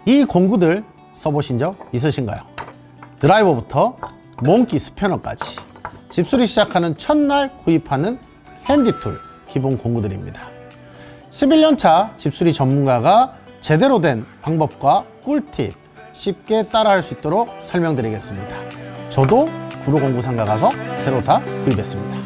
이 공구들 써보신 적 있으신가요? 드라이버부터 몽키 스패너까지 집수리 시작하는 첫날 구입하는 핸디툴 기본 공구들입니다. 11년차 집수리 전문가가 제대로 된 방법과 꿀팁 쉽게 따라할 수 있도록 설명드리겠습니다. 저도 구로공구상가 가서 새로 다 구입했습니다.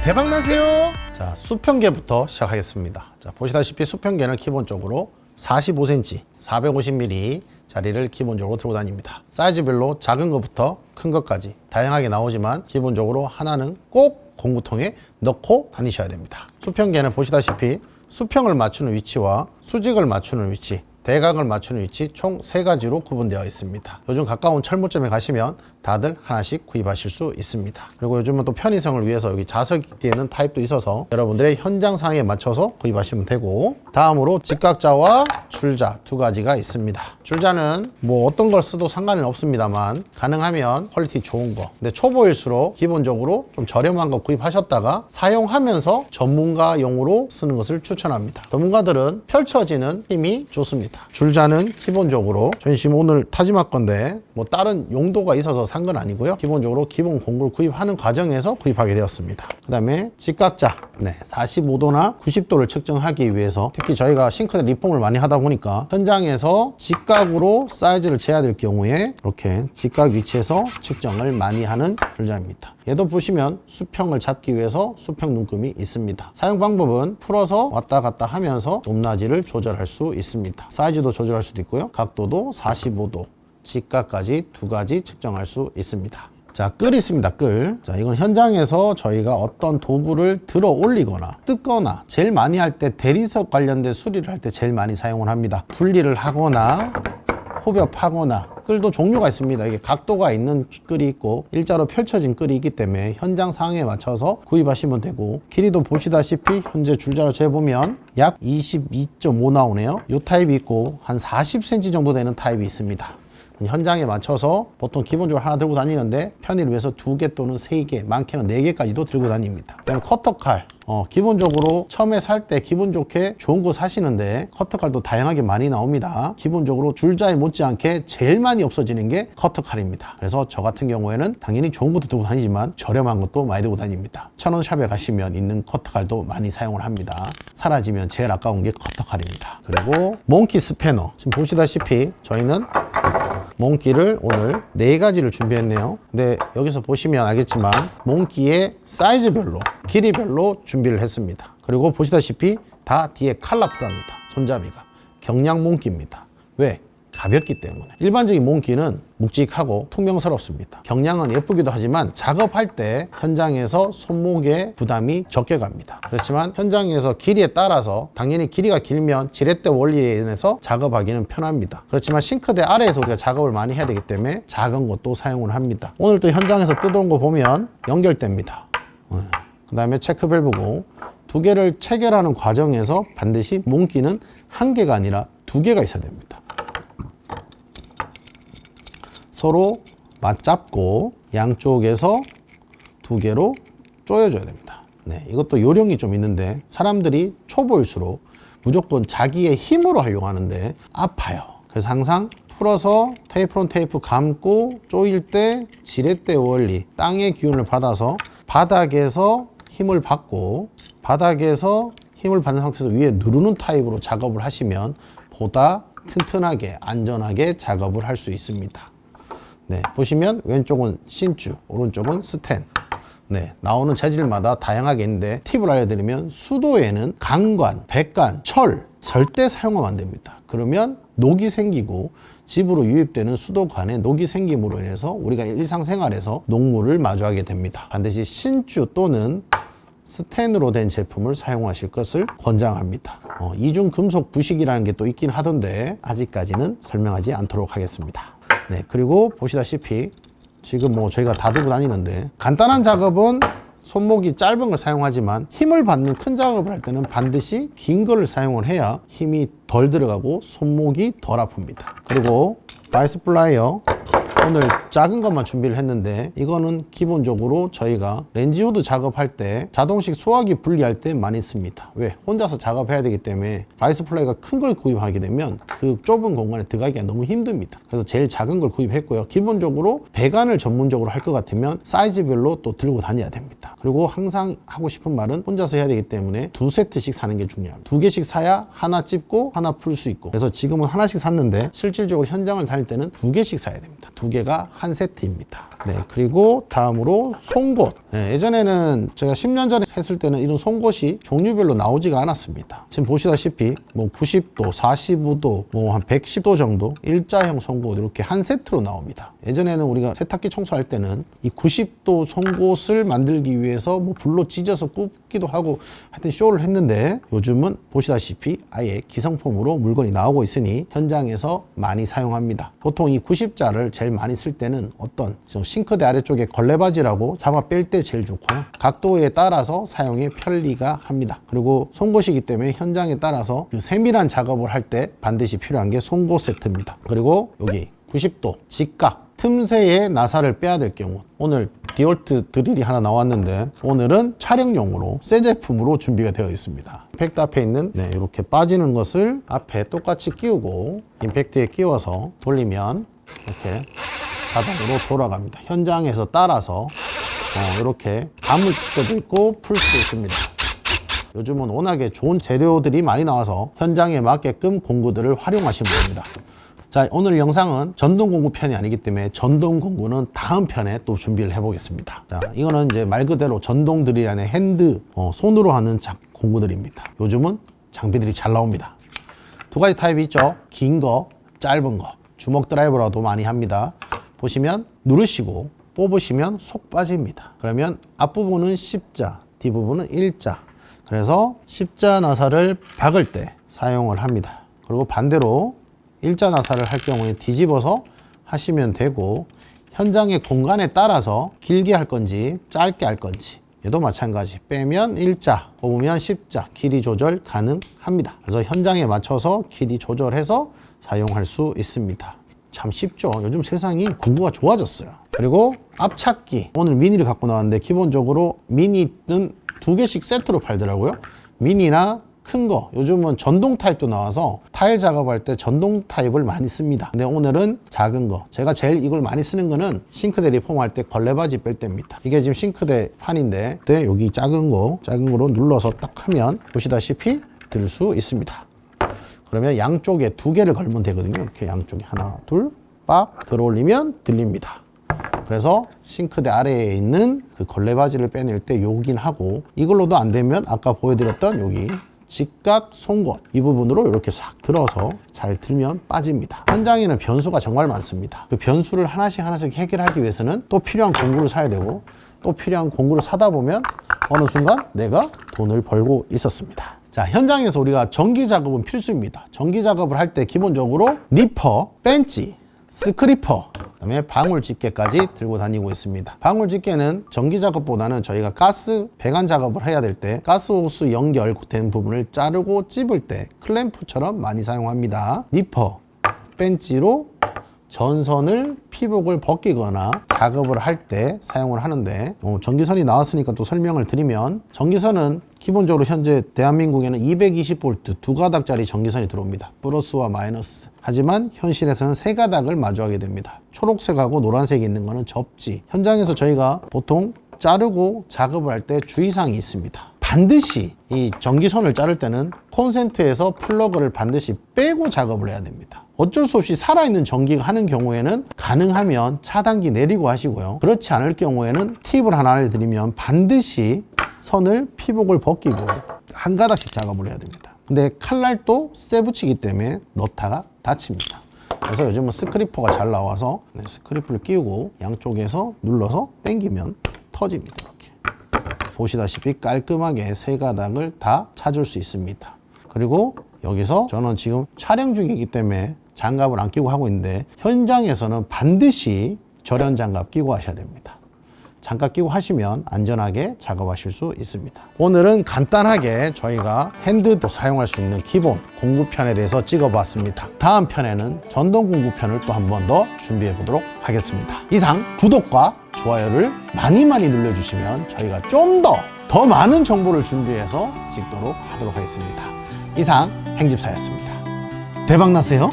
대박나세요. 자, 수평계부터 시작하겠습니다. 자, 보시다시피 수평계는 기본적으로 45cm, 450mm 자리를 기본적으로 들고 다닙니다. 사이즈별로 작은 것부터 큰 것까지 다양하게 나오지만 기본적으로 하나는 꼭 공구통에 넣고 다니셔야 됩니다. 수평계는 보시다시피 수평을 맞추는 위치와 수직을 맞추는 위치, 대각을 맞추는 위치 총 3가지로 구분되어 있습니다. 요즘 가까운 철물점에 가시면 다들 하나씩 구입하실 수 있습니다. 그리고 요즘은 또 편의성을 위해서 여기 자석이 되는 타입도 있어서 여러분들의 현장 상황에 맞춰서 구입하시면 되고, 다음으로 직각자와 줄자 2가지가 있습니다. 줄자는 뭐 어떤 걸 써도 상관은 없습니다만 가능하면 퀄리티 좋은 거, 근데 초보일수록 기본적으로 좀 저렴한 거 구입하셨다가 사용하면서 전문가용으로 쓰는 것을 추천합니다. 전문가들은 펼쳐지는 힘이 좋습니다. 줄자는 기본적으로 저희 지금 오늘 타지막 건데 뭐 다른 용도가 있어서 산 건 아니고요. 기본적으로 기본 공구를 구입하는 과정에서 구입하게 되었습니다. 그 다음에 직각자, 45도나 90도를 측정하기 위해서, 특히 저희가 싱크대 리폼을 많이 하다 보니까 현장에서 직각으로 사이즈를 재야 될 경우에 이렇게 직각 위치에서 측정을 많이 하는 줄자입니다. 얘도 보시면 수평을 잡기 위해서 수평 눈금이 있습니다. 사용 방법은 풀어서 왔다 갔다 하면서 높낮이를 조절할 수 있습니다. 사이즈도 조절할 수도 있고요. 각도도 45도, 직각까지 2가지 측정할 수 있습니다. 자, 끌이 있습니다. 끌. 자, 이건 현장에서 저희가 어떤 도구를 들어 올리거나 뜯거나 제일 많이 할 때 대리석 관련된 수리를 할 때 제일 많이 사용을 합니다. 분리를 하거나 호흡하거나. 끌도 종류가 있습니다. 이게 각도가 있는 끌이 있고 일자로 펼쳐진 끌이 있기 때문에 현장 상황에 맞춰서 구입하시면 되고, 길이도 보시다시피 현재 줄자로 재보면 약 22.5 나오네요. 이 타입이 있고 한 40cm 정도 되는 타입이 있습니다. 현장에 맞춰서 보통 기본적으로 하나 들고 다니는데 편의를 위해서 2개 또는 3개, 많게는 4개까지도 들고 다닙니다. 그다음에 커터칼, 기본적으로 처음에 살 때 기분 좋게 좋은 거 사시는데 커터칼도 다양하게 많이 나옵니다. 기본적으로 줄자에 못지않게 제일 많이 없어지는 게 커터칼입니다. 그래서 저 같은 경우에는 당연히 좋은 것도 들고 다니지만 저렴한 것도 많이 들고 다닙니다. 1000원 샵에 가시면 있는 커터칼도 많이 사용을 합니다. 사라지면 제일 아까운 게 커터칼입니다. 그리고 몽키 스패너, 지금 보시다시피 저희는 몽키를 오늘 4가지를 준비했네요. 근데 여기서 보시면 알겠지만 몽키의 사이즈별로, 길이별로 준비를 했습니다. 그리고 보시다시피 다 뒤에 칼라풀합니다. 손잡이가 경량 몽키입니다. 왜? 가볍기 때문에. 일반적인 몽키는 묵직하고 투명스럽습니다. 경량은 예쁘기도 하지만 작업할 때 현장에서 손목에 부담이 적게 갑니다. 그렇지만 현장에서 길이에 따라서 당연히 길이가 길면 지렛대 원리에 인해서 작업하기는 편합니다. 그렇지만 싱크대 아래에서 우리가 작업을 많이 해야 되기 때문에 작은 것도 사용을 합니다. 오늘 또 현장에서 뜯어온 거 보면 연결됩니다. 그 다음에 체크밸브고, 2개를 체결하는 과정에서 반드시 몽키는 1개가 아니라 2개가 있어야 됩니다. 서로 맞잡고 양쪽에서 2개로 조여줘야 됩니다. 이것도 요령이 좀 있는데 사람들이 초보일수록 무조건 자기의 힘으로 하려고 하는데 아파요. 그래서 항상 풀어서 테이프론 테이프 감고 조일 때 지렛대 원리, 땅의 기운을 받아서 바닥에서 힘을 받고 바닥에서 힘을 받는 상태에서 위에 누르는 타입으로 작업을 하시면 보다 튼튼하게 안전하게 작업을 할 수 있습니다. 보시면 왼쪽은 신주, 오른쪽은 스텐. 나오는 재질마다 다양하게 있는데 팁을 알려드리면 수도에는 강관, 백관, 철 절대 사용하면 안 됩니다. 그러면 녹이 생기고 집으로 유입되는 수도관에 녹이 생김으로 인해서 우리가 일상생활에서 녹물을 마주하게 됩니다. 반드시 신주 또는 스텐으로 된 제품을 사용하실 것을 권장합니다. 이중 금속 부식이라는 게 또 있긴 하던데 아직까지는 설명하지 않도록 하겠습니다. 그리고 보시다시피 지금 뭐 저희가 다 들고 다니는데 간단한 작업은 손목이 짧은 걸 사용하지만 힘을 받는 큰 작업을 할 때는 반드시 긴 거를 사용을 해야 힘이 덜 들어가고 손목이 덜 아픕니다. 그리고 바이스 플라이어 오늘 작은 것만 준비를 했는데 이거는 기본적으로 저희가 렌지 후드 작업할 때 자동식 소화기 분리할 때 많이 씁니다. 왜? 혼자서 작업해야 되기 때문에 바이스 플라이가 큰 걸 구입하게 되면 그 좁은 공간에 들어가기가 너무 힘듭니다. 그래서 제일 작은 걸 구입했고요. 기본적으로 배관을 전문적으로 할 것 같으면 사이즈별로 또 들고 다녀야 됩니다. 그리고 항상 하고 싶은 말은 혼자서 해야 되기 때문에 2세트씩 사는 게 중요합니다. 2개씩 사야 하나 찝고 하나 풀 수 있고, 그래서 지금은 하나씩 샀는데 실질적으로 현장을 다닐 때는 2개씩 사야 됩니다. 2개가 한 세트입니다. 네, 그리고 다음으로 송곳. 네, 예전에는 제가 10년 전에 했을 때는 이런 송곳이 종류별로 나오지가 않았습니다. 지금 보시다시피 뭐 90도, 45도, 뭐 한 110도 정도 일자형 송곳 이렇게 한 세트로 나옵니다. 예전에는 우리가 세탁기 청소할 때는 이 90도 송곳을 만들기 위해서 뭐 불로 찢어서 굽기도 하고 하여튼 쇼를 했는데, 요즘은 보시다시피 아예 기성품으로 물건이 나오고 있으니 현장에서 많이 사용합니다. 보통 이 90자를 제일 많이 쓸 때는 어떤 싱크대 아래쪽에 걸레바지라고 잡아 뺄 때 제일 좋고요. 각도에 따라서 사용에 편리가 합니다. 그리고 송곳이기 때문에 현장에 따라서 그 세밀한 작업을 할 때 반드시 필요한 게 송곳 세트입니다. 그리고 여기 90도 직각 틈새의 나사를 빼야 될 경우, 오늘 디올트 드릴이 하나 나왔는데 오늘은 촬영용으로 새 제품으로 준비가 되어 있습니다. 임팩트 앞에 있는 이렇게 빠지는 것을 앞에 똑같이 끼우고 임팩트에 끼워서 돌리면 이렇게 자동으로 돌아갑니다. 현장에서 따라서 이렇게 감을 때도 있고 풀 수도 있습니다. 요즘은 워낙에 좋은 재료들이 많이 나와서 현장에 맞게끔 공구들을 활용하시면 됩니다. 자, 오늘 영상은 전동 공구 편이 아니기 때문에 전동 공구는 다음 편에 또 준비를 해보겠습니다. 자, 이거는 이제 말 그대로 전동 드릴 안에 핸드, 손으로 하는 공구들입니다. 요즘은 장비들이 잘 나옵니다. 두 가지 타입이 있죠. 긴 거, 짧은 거. 주먹 드라이버라도 많이 합니다. 보시면 누르시고 뽑으시면 속 빠집니다. 그러면 앞부분은 10자, 뒷부분은 1자. 그래서 10자 나사를 박을 때 사용을 합니다. 그리고 반대로 일자 나사를 할 경우에 뒤집어서 하시면 되고, 현장의 공간에 따라서 길게 할 건지 짧게 할 건지 얘도 마찬가지, 빼면 일자, 뽑으면 10자 길이 조절 가능합니다. 그래서 현장에 맞춰서 길이 조절해서 사용할 수 있습니다. 참 쉽죠. 요즘 세상이 공구가 좋아졌어요. 그리고 앞찾기, 오늘 미니를 갖고 나왔는데 기본적으로 미니는 2개씩 세트로 팔더라고요. 미니나 큰 거, 요즘은 전동 타입도 나와서 타일 작업할 때 전동 타입을 많이 씁니다. 근데 오늘은 작은 거, 제가 제일 이걸 많이 쓰는 거는 싱크대 리폼할 때 걸레바지 뺄 때입니다. 이게 지금 싱크대 판인데 여기 작은 거로 눌러서 딱 하면 보시다시피 들 수 있습니다. 그러면 양쪽에 2개를 걸면 되거든요. 이렇게 양쪽에 하나, 둘, 빡 들어 올리면 들립니다. 그래서 싱크대 아래에 있는 그 걸레바지를 빼낼 때 요긴 하고, 이걸로도 안 되면 아까 보여드렸던 여기 직각 송곳 이 부분으로 이렇게 싹 들어서 잘 들면 빠집니다. 현장에는 변수가 정말 많습니다. 그 변수를 하나씩 해결하기 위해서는 또 필요한 공구를 사야 되고, 또 필요한 공구를 사다 보면 어느 순간 내가 돈을 벌고 있었습니다. 자, 현장에서 우리가 전기 작업은 필수입니다. 전기 작업을 할 때 기본적으로 니퍼, 벤치, 스크리퍼, 그다음에 방울 집게까지 들고 다니고 있습니다. 방울 집게는 전기 작업보다는 저희가 가스 배관 작업을 해야 될 때 가스 호스 연결된 부분을 자르고 찝을 때 클램프처럼 많이 사용합니다. 니퍼, 벤치로 전선을 피복을 벗기거나 작업을 할 때 사용을 하는데, 전기선이 나왔으니까 또 설명을 드리면, 전기선은 기본적으로 현재 대한민국에는 220V 2가닥짜리 전기선이 들어옵니다. 플러스와 마이너스. 하지만 현실에서는 3가닥을 마주하게 됩니다. 초록색하고 노란색이 있는 거는 접지. 현장에서 저희가 보통 자르고 작업을 할 때 주의사항이 있습니다. 반드시 이 전기선을 자를 때는 콘센트에서 플러그를 반드시 빼고 작업을 해야 됩니다. 어쩔 수 없이 살아있는 전기가 하는 경우에는 가능하면 차단기 내리고 하시고요. 그렇지 않을 경우에는 팁을 하나 알려드리면, 반드시 선을 피복을 벗기고 한 가닥씩 작업을 해야 됩니다. 근데 칼날도 쇠 붙이기 때문에 넣다가 다칩니다. 그래서 요즘은 스크리퍼가 잘 나와서 스크리퍼를 끼우고 양쪽에서 눌러서 당기면 터집니다. 이렇게 보시다시피 깔끔하게 3가닥을 다 찾을 수 있습니다. 그리고 여기서 저는 지금 촬영 중이기 때문에 장갑을 안 끼고 하고 있는데, 현장에서는 반드시 절연 장갑 끼고 하셔야 됩니다. 장갑 끼고 하시면 안전하게 작업하실 수 있습니다. 오늘은 간단하게 저희가 핸드도 사용할 수 있는 기본 공구편에 대해서 찍어봤습니다. 다음 편에는 전동 공구편을 또 한 번 더 준비해 보도록 하겠습니다. 이상 구독과 좋아요를 많이 눌러주시면 저희가 좀 더 많은 정보를 준비해서 찍도록 하도록 하겠습니다. 이상 행집사였습니다. 대박 나세요.